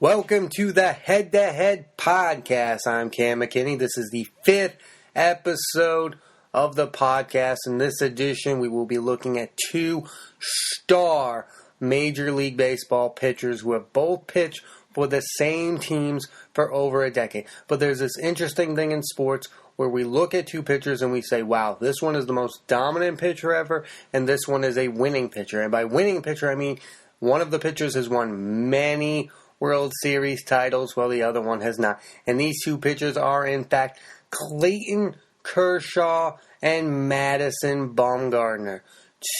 Welcome to the Head to Head podcast. I'm Cam McKinney. This is the 5th episode of the podcast. In this edition, we will be looking at two star Major League Baseball pitchers who have both pitched for the same teams for over a decade. But there's this interesting thing in sports where we look at two pitchers and we say, wow, this one is the most dominant pitcher ever, and this one is a winning pitcher. And by winning pitcher, I mean one of the pitchers has won many World Series titles, while the other one has not. And these two pitchers are, in fact, Clayton Kershaw and Madison Bumgarner.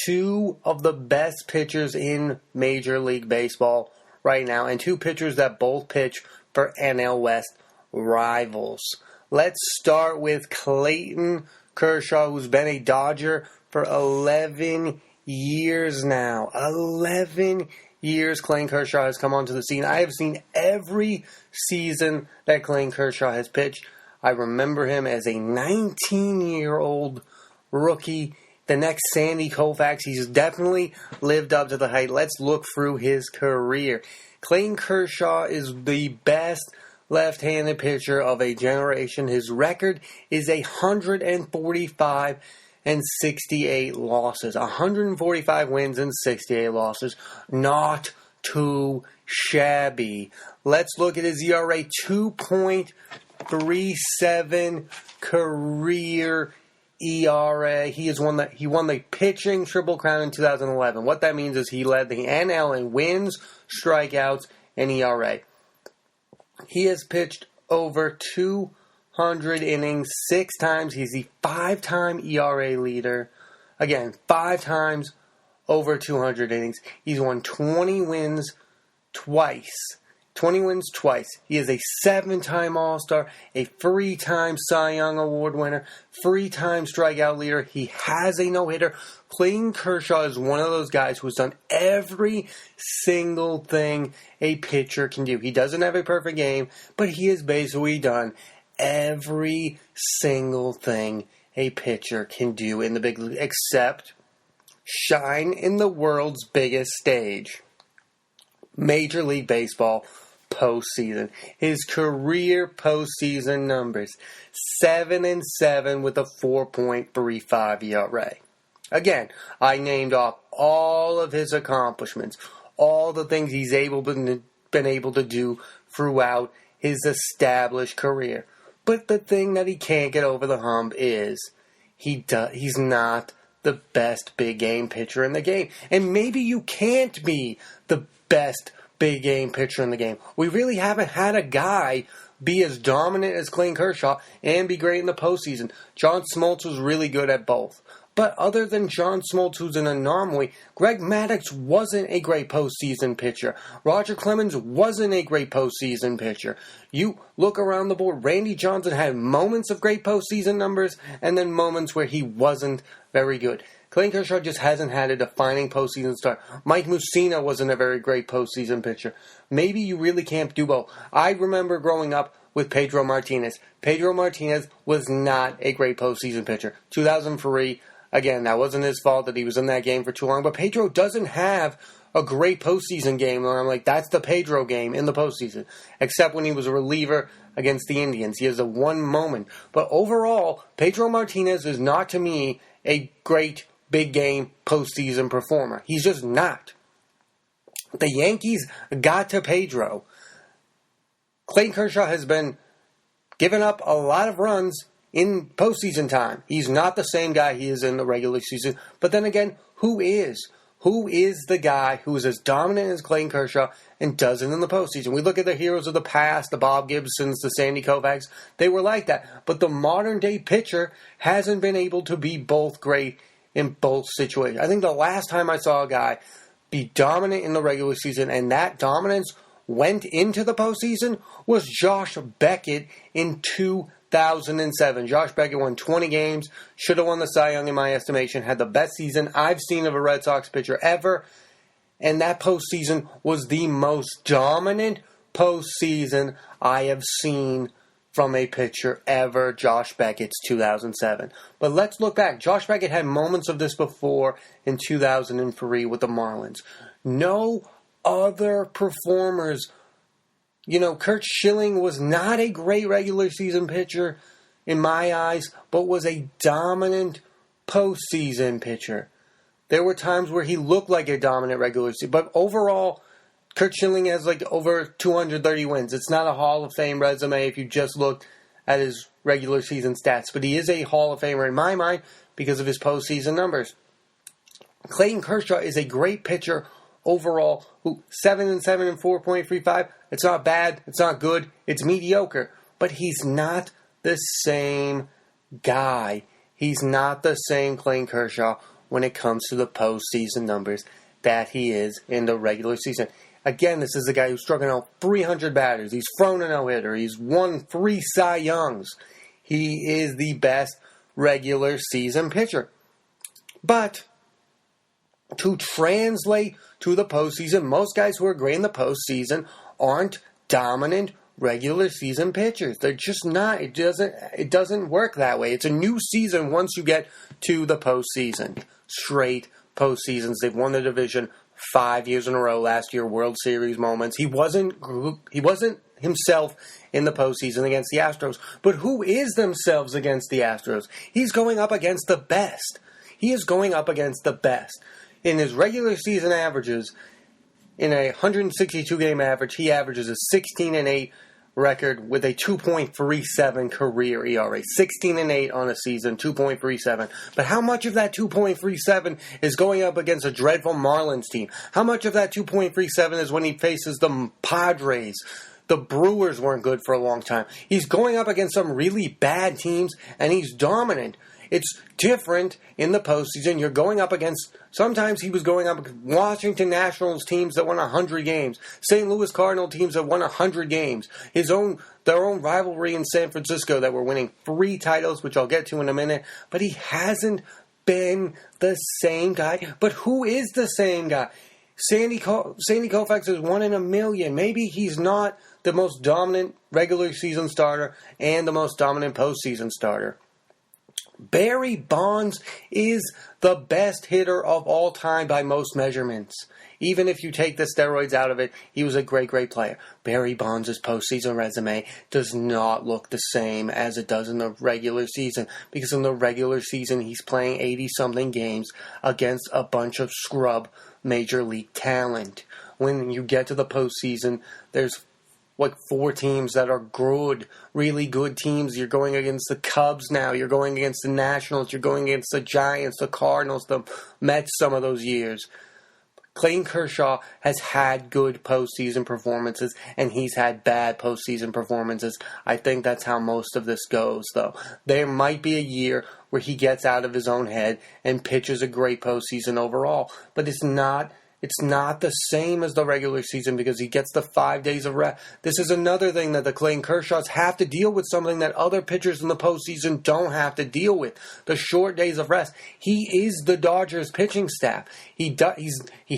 Two of the best pitchers in Major League Baseball right now, and two pitchers that both pitch for NL West rivals. Let's start with Clayton Kershaw, who's been a Dodger for 11 years now. 11 years Clayton Kershaw has come onto the scene. I have seen every season that Clayton Kershaw has pitched. I remember him as a 19-year-old rookie. The next Sandy Koufax. He's definitely lived up to the hype. Let's look through his career. Clayton Kershaw is the best left-handed pitcher of a generation. His record is 145 and 68 losses. 145 wins and 68 losses. Not too shabby. Let's look at his ERA. 2.37 career ERA. He won the pitching Triple Crown in 2011. What that means is he led the NL in wins, strikeouts, and ERA. He has pitched over 200 innings 6 times. He's the 5-time ERA leader. Again, 5 times over 200 innings. He's won 20 wins twice. He is a 7-time All-Star, a 3-time Cy Young Award winner, 3-time strikeout leader. He has a no-hitter. Clayton Kershaw is one of those guys who has done every single thing a pitcher can do. He doesn't have a perfect game, but he has basically done every single thing a pitcher can do in the big league, except shine in the world's biggest stage, Major League Baseball postseason. His career postseason numbers: 7-7 with a 4.35 ERA. Again, I named off all of his accomplishments, all the things he's been able to do throughout his established career. But the thing that he can't get over the hump is he's not the best big game pitcher in the game. And maybe you can't be the best big game pitcher in the game. We really haven't had a guy be as dominant as Clayton Kershaw and be great in the postseason. John Smoltz was really good at both. But other than John Smoltz, who's an anomaly, Greg Maddux wasn't a great postseason pitcher. Roger Clemens wasn't a great postseason pitcher. You look around the board, Randy Johnson had moments of great postseason numbers and then moments where he wasn't very good. Clayton Kershaw just hasn't had a defining postseason start. Mike Mussina wasn't a very great postseason pitcher. Maybe you really can't do both. I remember growing up with Pedro Martinez. Pedro Martinez was not a great postseason pitcher. 2003, again, that wasn't his fault that he was in that game for too long, but Pedro doesn't have a great postseason game where I'm like, that's the Pedro game in the postseason, except when he was a reliever against the Indians. He has a one moment. But overall, Pedro Martinez is not, to me, a great big game postseason performer. He's just not. The Yankees got to Pedro. Clayton Kershaw has been giving up a lot of runs in postseason time. He's not the same guy he is in the regular season. But then again, who is? Who is the guy who is as dominant as Clayton Kershaw and doesn't in the postseason? We look at the heroes of the past, the Bob Gibsons, the Sandy Koufax. They were like that. But the modern-day pitcher hasn't been able to be both great in both situations. I think the last time I saw a guy be dominant in the regular season and that dominance went into the postseason was Josh Beckett in 2007. Josh Beckett won 20 games, should have won the Cy Young in my estimation, had the best season I've seen of a Red Sox pitcher ever, and that postseason was the most dominant postseason I have seen from a pitcher ever. Josh Beckett's 2007. But let's look back. Josh Beckett had moments of this before in 2003 with the Marlins. No other performers Curt Schilling was not a great regular season pitcher in my eyes, but was a dominant postseason pitcher. There were times where he looked like a dominant regular season, but overall, Curt Schilling has like over 230 wins. It's not a Hall of Fame resume if you just look at his regular season stats, but he is a Hall of Famer in my mind because of his postseason numbers. Clayton Kershaw is a great pitcher overall, who 7-7 and 4.35. It's not bad, it's not good, it's mediocre, but he's not the same guy. He's not the same Clayton Kershaw when it comes to the postseason numbers that he is in the regular season. Again, this is a guy who's struck out 300 batters. He's thrown a no-hitter. He's won 3 Cy Youngs. He is the best regular season pitcher. But to translate to the postseason, most guys who are great in the postseason aren't dominant regular season pitchers. They're just not. It doesn't work that way. It's a new season once you get to the postseason. Straight postseasons. They've won the division 5 years in a row. Last year, World Series moments. He wasn't himself in the postseason against the Astros. But who is themselves against the Astros? He's going up against the best. He is going up against the best. In his regular season averages, in a 162-game average, he averages a 16-8 record with a 2.37 career ERA. 16-8 on a season, 2.37. But how much of that 2.37 is going up against a dreadful Marlins team? How much of that 2.37 is when he faces the Padres? The Brewers weren't good for a long time. He's going up against some really bad teams, and he's dominant. It's different in the postseason. You're going up against, sometimes he was going up against Washington Nationals teams that won 100 games, St. Louis Cardinal teams that won 100 games, their own rivalry in San Francisco that were winning 3 titles, which I'll get to in a minute, but he hasn't been the same guy. But who is the same guy? Sandy Koufax is 1 in a million. Maybe he's not the most dominant regular season starter and the most dominant postseason starter. Barry Bonds is the best hitter of all time by most measurements. Even if you take the steroids out of it, he was a great, great player. Barry Bonds' postseason resume does not look the same as it does in the regular season, because in the regular season he's playing 80-something games against a bunch of scrub major league talent. When you get to the postseason, there's 4 teams that are good, really good teams. You're going against the Cubs now. You're going against the Nationals. You're going against the Giants, the Cardinals, the Mets some of those years. Clayton Kershaw has had good postseason performances, and he's had bad postseason performances. I think that's how most of this goes, though. There might be a year where he gets out of his own head and pitches a great postseason overall, but it's not the same as the regular season because he gets the 5 days of rest. This is another thing that the Clayton Kershaws have to deal with, something that other pitchers in the postseason don't have to deal with. The short days of rest. He is the Dodgers pitching staff. He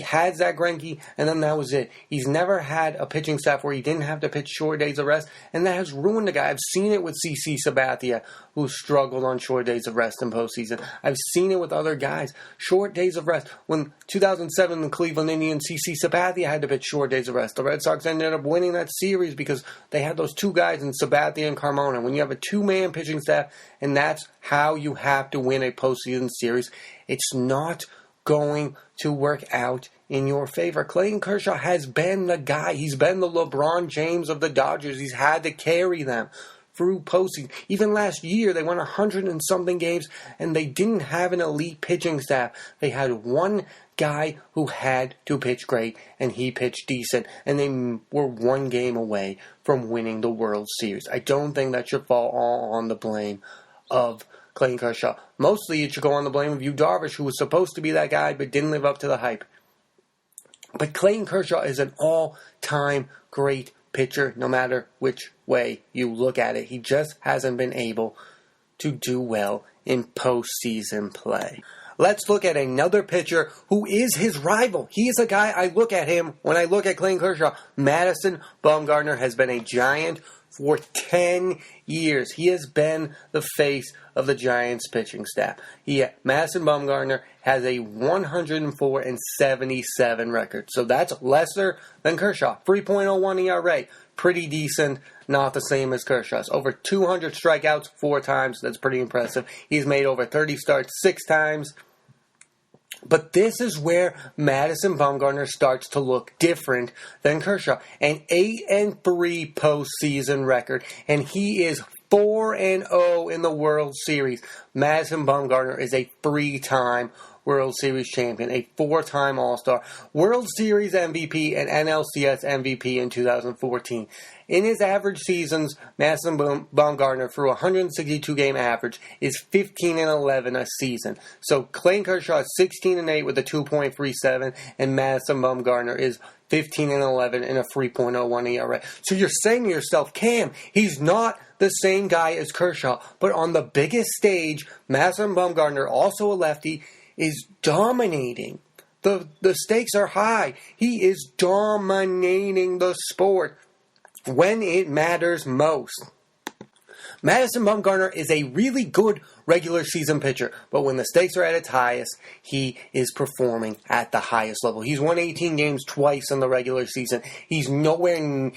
had Zach Greinke, and then that was it. He's never had a pitching staff where he didn't have to pitch short days of rest, and that has ruined the guy. I've seen it with CC Sabathia, who struggled on short days of rest in postseason. I've seen it with other guys. Short days of rest. When 2007 the Cleveland Indians, CC Sabathia had to pitch short days of rest. The Red Sox ended up winning that series because they had those 2 guys in Sabathia and Carmona. When you have a 2-man pitching staff, and that's how you have to win a postseason series, it's not going to work out in your favor. Clayton Kershaw has been the guy. He's been the LeBron James of the Dodgers. He's had to carry them through postseason. Even last year, they won 100 and something games, and they didn't have an elite pitching staff. They had one guy who had to pitch great, and he pitched decent, and they were 1 game away from winning the World Series. I don't think that should fall all on the blame of Clayton Kershaw. Mostly it should go on the blame of Yu Darvish, who was supposed to be that guy but didn't live up to the hype. But Clayton Kershaw is an all-time great pitcher, no matter which way you look at it. He just hasn't been able to do well in postseason play. Let's look at another pitcher who is his rival. He is a guy I look at him when I look at Clayton Kershaw. Madison Bumgarner has been a Giant for 10 years. He has been the face of the Giants pitching staff. Madison Bumgarner has a 104-77 record. So that's lesser than Kershaw. 3.01 ERA. pretty decent, not the same as Kershaw's. Over 200 strikeouts 4 times, that's pretty impressive. He's made over 30 starts 6 times. But this is where Madison Bumgarner starts to look different than Kershaw. An 8-3 postseason record, and he is 4-0 in the World Series. Madison Bumgarner is a 3-time World Series champion, a 4-time All-Star, World Series MVP, and NLCS MVP in 2014. In his average seasons, Madison Bumgarner, through a 162-game average, is 15-11 a season. So Clayton Kershaw is 16-8 with a 2.37, and Madison Bumgarner is 15-11 and a 3.01 ERA. So you're saying to yourself, Cam, he's not the same guy as Kershaw, but on the biggest stage, Madison Bumgarner, also a lefty, is dominating. The stakes are high. He is dominating the sport when it matters most. Madison Bumgarner is a really good regular season pitcher, but when the stakes are at its highest, he is performing at the highest level. He's won 18 games twice in the regular season. He's nowhere in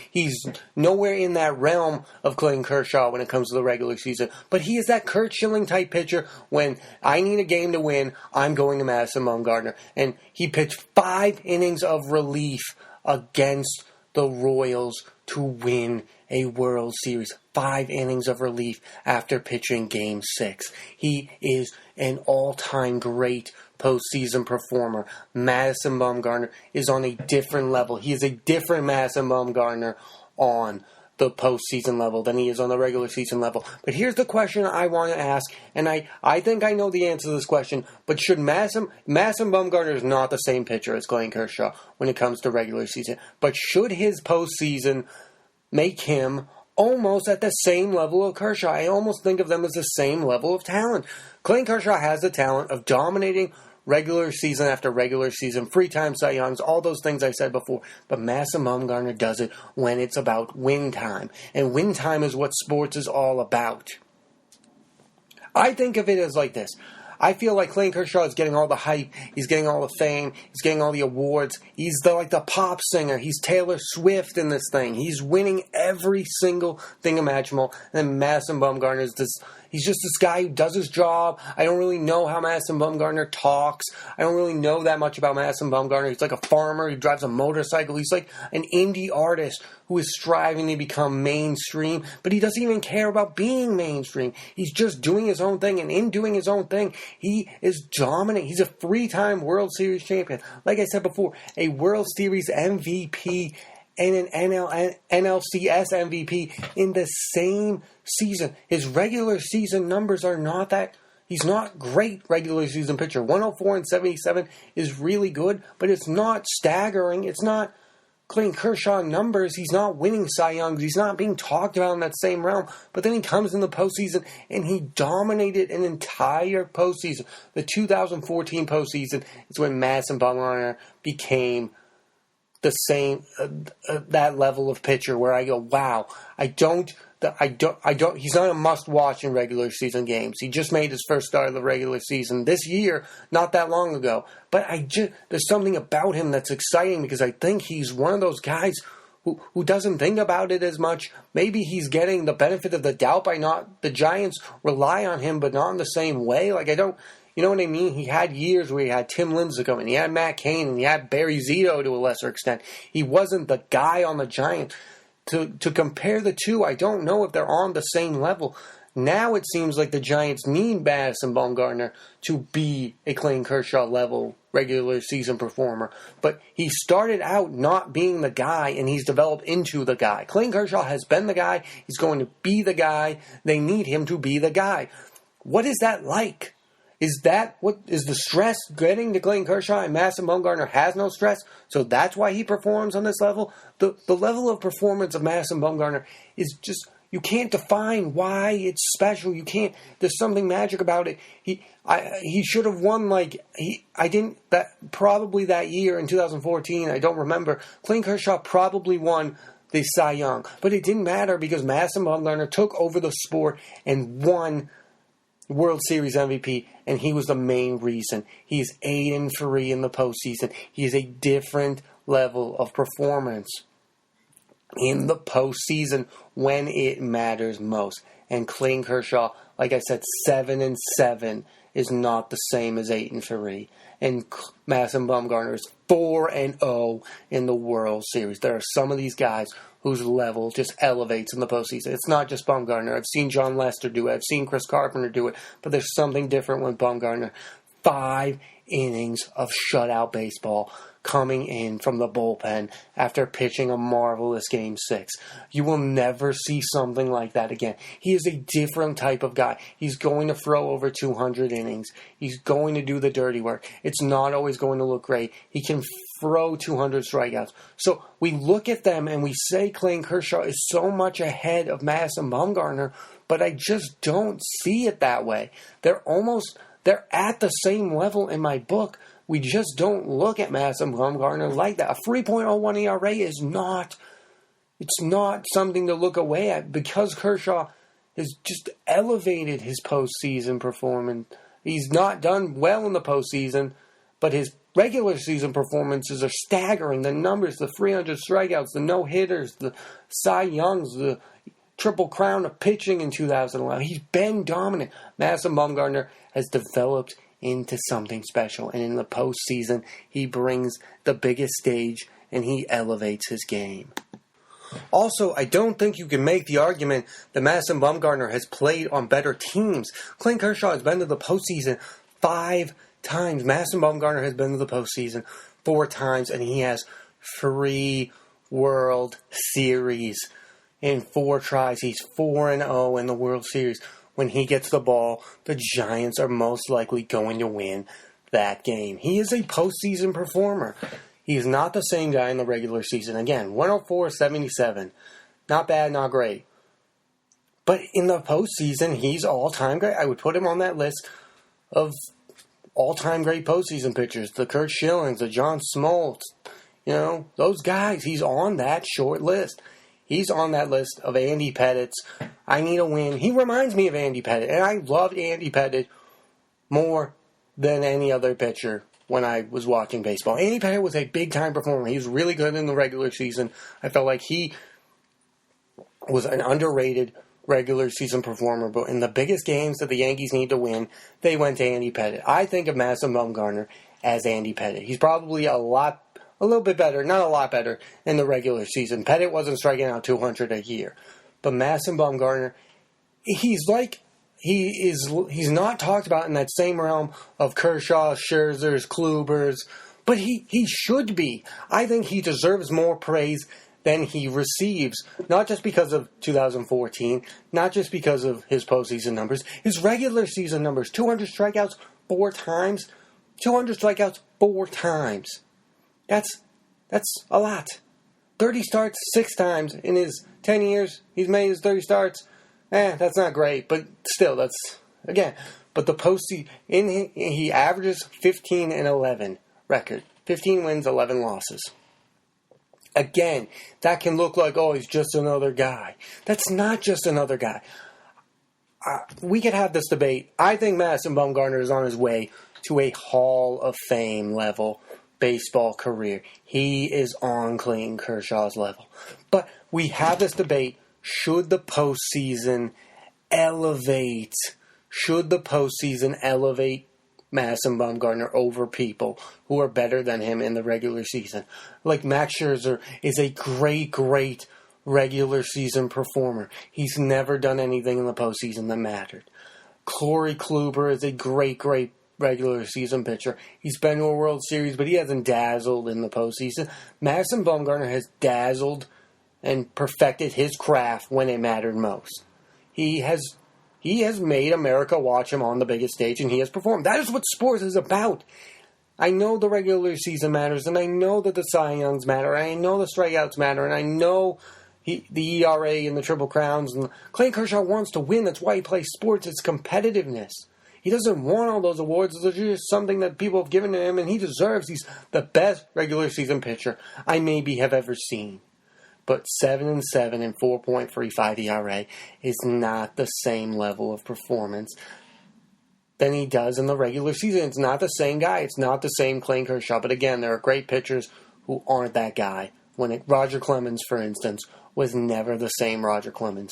that realm of Clayton Kershaw when it comes to the regular season, but he is that Curt Schilling type pitcher. When I need a game to win, I'm going to Madison Bumgarner, and he pitched 5 innings of relief against the Royals to win a World Series. 5 innings of relief after pitching Game 6. He is an all-time great postseason performer. Madison Bumgarner is on a different level. He is a different Madison Bumgarner on the postseason level than he is on the regular season level. But here's the question I want to ask, and I think I know the answer to this question, but should Madison Bumgarner is not the same pitcher as Clayton Kershaw when it comes to regular season, but should his postseason make him almost at the same level of Kershaw? I almost think of them as the same level of talent. Clayton Kershaw has the talent of dominating regular season after regular season, 3-time Cy Youngs, all those things I said before. But Madison Bumgarner does it when it's about win time. And win time is what sports is all about. I think of it as like this. I feel like Clayton Kershaw is getting all the hype. He's getting all the fame. He's getting all the awards. He's like the pop singer. He's Taylor Swift in this thing. He's winning every single thing imaginable. And then Madison Bumgarner is this. He's just this guy who does his job. I don't really know how Madison Bumgarner talks. I don't really know that much about Madison Bumgarner. He's like a farmer. He drives a motorcycle. He's like an indie artist who is striving to become mainstream, but he doesn't even care about being mainstream. He's just doing his own thing, and in doing his own thing, he is dominant. He's a 3-time World Series champion. Like I said before, a World Series MVP and an NLCS MVP in the same season. His regular season numbers are not that. He's not great regular season pitcher. 104 and 77 is really good, but it's not staggering. It's not Clayton Kershaw numbers. He's not winning Cy Youngs. He's not being talked about in that same realm. But then he comes in the postseason and he dominated an entire postseason. The 2014 postseason is when Madison Bumgarner became the same, that level of pitcher where I go, wow, he's not a must-watch in regular season games. He just made his first start of the regular season this year, not that long ago. But there's something about him that's exciting because I think he's one of those guys who doesn't think about it as much. Maybe he's getting the benefit of the doubt by the Giants rely on him, but not in the same way. You know what I mean? He had years where he had Tim Lincecum, and he had Matt Cain, and he had Barry Zito to a lesser extent. He wasn't the guy on the Giants. To compare the two, I don't know if they're on the same level. Now it seems like the Giants need Madison Bumgarner to be a Clayton Kershaw level regular season performer. But he started out not being the guy, and he's developed into the guy. Clayton Kershaw has been the guy. He's going to be the guy. They need him to be the guy. What is that like? Is the stress getting to Clayton Kershaw, and Madison Bumgarner has no stress, so that's why he performs on this level? The level of performance of Madison Bumgarner is just, you can't define why it's special. You can't, there's something magic about it. He should have won probably that year in 2014, I don't remember. Clayton Kershaw probably won the Cy Young, but it didn't matter because Madison Bumgarner took over the sport and won World Series MVP, and he was the main reason. He's 8-3 in the postseason. He is a different level of performance. in the postseason when it matters most. And Clayton Kershaw, like I said, 7-7 is not the same as 8-3. And Madison Bumgarner is 4-0 in the World Series. There are some of these guys whose level just elevates in the postseason. It's not just Bumgarner. I've seen John Lester do it. I've seen Chris Carpenter do it. But there's something different with Bumgarner. 5 innings of shutout baseball coming in from the bullpen after pitching a marvelous Game 6. You will never see something like that again. He is a different type of guy. He's going to throw over 200 innings. He's going to do the dirty work. It's not always going to look great. He can throw 200 strikeouts. So we look at them and we say Clayton Kershaw is so much ahead of Madison Bumgarner, but I just don't see it that way. They're at the same level in my book. We just don't look at Madison Bumgarner like that. A 3.01 ERA is not something to look away at because Kershaw has just elevated his postseason performance. He's not done well in the postseason, but his regular season performances are staggering. The numbers, the 300 strikeouts, the no-hitters, the Cy Youngs, the Triple Crown of pitching in 2011. He's been dominant. Madison Bumgarner has developed into something special. And in the postseason, he brings the biggest stage and he elevates his game. Also, I don't think you can make the argument that Madison Bumgarner has played on better teams. Clayton Kershaw has been to the postseason 5 times. Madison Bumgarner has been to the postseason 4 times, and he has 3 World Series. In 4 tries, he's 4-0 in the World Series. When he gets the ball, the Giants are most likely going to win that game. He is a postseason performer. He's not the same guy in the regular season. Again, 104-77. Not bad, not great. But in the postseason, he's all-time great. I would put him on that list of all-time great postseason pitchers. The Kurt Schillings, the John Smoltz. Those guys. He's on that short list. He's on that list of Andy Pettit's. I need a win. He reminds me of Andy Pettitte, and I loved Andy Pettitte more than any other pitcher when I was watching baseball. Andy Pettitte was a big-time performer. He was really good in the regular season. I felt like he was an underrated regular season performer, but in the biggest games that the Yankees need to win, they went to Andy Pettitte. I think of Madison Bumgarner as Andy Pettitte. He probably a little bit better, not a lot better, in the regular season. Pettitte wasn't striking out 200 a year. But Madison Bumgarner, he's not talked about in that same realm of Kershaw, Scherzers, Klubers, but he should be. I think he deserves more praise than he receives, not just because of 2014, not just because of his postseason numbers, his regular season numbers, 200 strikeouts 4 times, 200 strikeouts 4 times. That's a lot. 30 starts 6 times in his 10 years. He's made his 30 starts. That's not great, but still, But the postseason, he averages 15-11 record. 15 wins, 11 losses. Again, that can look like, he's just another guy. That's not just another guy. We could have this debate. I think Madison Bumgarner is on his way to a Hall of Fame level baseball career. He is on Clayton Kershaw's level. But we have this debate. Should the postseason elevate Madison Bumgarner over people who are better than him in the regular season? Like Max Scherzer is a great regular season performer. He's never done anything in the postseason that mattered. Corey Kluber is a great regular season pitcher. He's been to a World Series, but he hasn't dazzled in the postseason. Madison Bumgarner has dazzled and perfected his craft when it mattered most. He has made America watch him on the biggest stage, and he has performed. That is what sports is about. I know the regular season matters, and I know that the Cy Youngs matter, and I know the strikeouts matter, and I know the ERA and the Triple Crowns. And Clayton Kershaw wants to win. That's why he plays sports. It's competitiveness. He doesn't want all those awards. It's just something that people have given to him, and he deserves. He's the best regular season pitcher I maybe have ever seen. But 7-7 and 4.35 ERA is not the same level of performance than he does in the regular season. It's not the same guy. It's not the same Clayton Kershaw. But again, there are great pitchers who aren't that guy Roger Clemens, for instance, was never the same Roger Clemens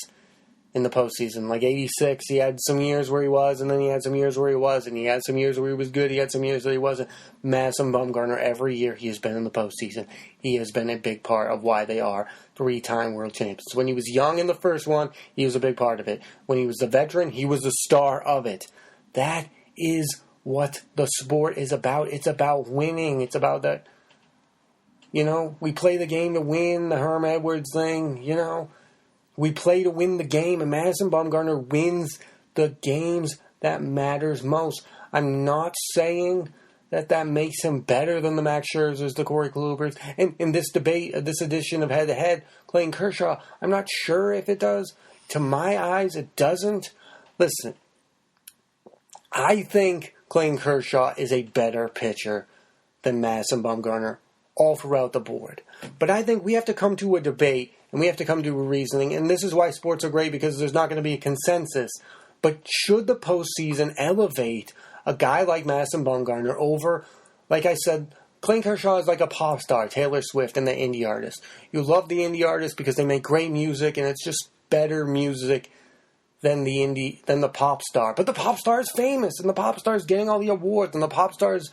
in the postseason. Like 86, he had some years where he was, and then he had some years where he wasn't. He had some years where he was good, he had some years that he wasn't. Madison Bumgarner, every year he has been in the postseason. He has been a big part of why they are three-time world champions. When he was young in the first one, he was a big part of it. When he was a veteran, he was the star of it. That is what the sport is about. It's about winning. It's about that, we play the game to win, the Herm Edwards thing, We play to win the game, and Madison Bumgarner wins the games that matters most. I'm not saying that makes him better than the Max Scherzers, the Corey Klubers. And in this debate, this edition of Head to Head, Clayton Kershaw, I'm not sure if it does. To my eyes, it doesn't. Listen, I think Clayton Kershaw is a better pitcher than Madison Bumgarner all throughout the board. But I think we have to come to a debate, and we have to come to a reasoning, and this is why sports are great, because there's not going to be a consensus. But should the postseason elevate a guy like Madison Bumgarner over, like I said, Clayton Kershaw is like a pop star, Taylor Swift and the indie artist. You love the indie artists because they make great music, and it's just better music than the pop star. But the pop star is famous, and the pop star is getting all the awards, and the pop star is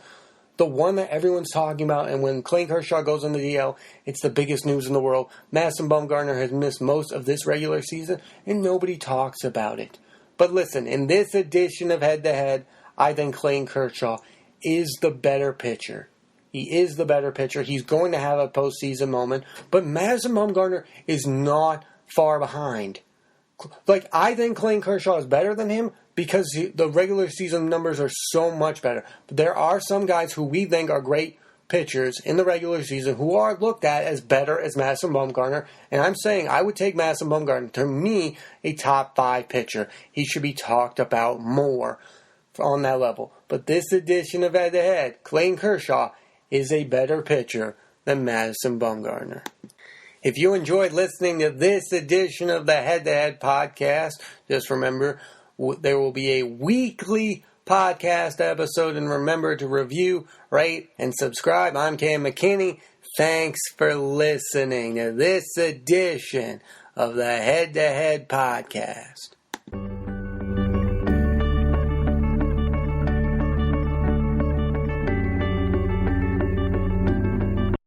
the one that everyone's talking about. And when Clayton Kershaw goes on the DL, it's the biggest news in the world. Madison Bumgarner has missed most of this regular season, and nobody talks about it. But listen, in this edition of Head to Head, I think Clayton Kershaw is the better pitcher. He is the better pitcher. He's going to have a postseason moment. But Madison Bumgarner is not far behind. I think Clayton Kershaw is better than him because the regular season numbers are so much better. But there are some guys who we think are great pitchers in the regular season who are looked at as better as Madison Bumgarner. And I'm saying I would take Madison Bumgarner, to me, a top 5 pitcher. He should be talked about more on that level. But this edition of Head to Head, Clayton Kershaw is a better pitcher than Madison Bumgarner. If you enjoyed listening to this edition of the Head to Head podcast, just remember there will be a weekly podcast episode, and remember to review, rate, and subscribe. I'm Cam McKinney. Thanks for listening to this edition of the Head to Head podcast.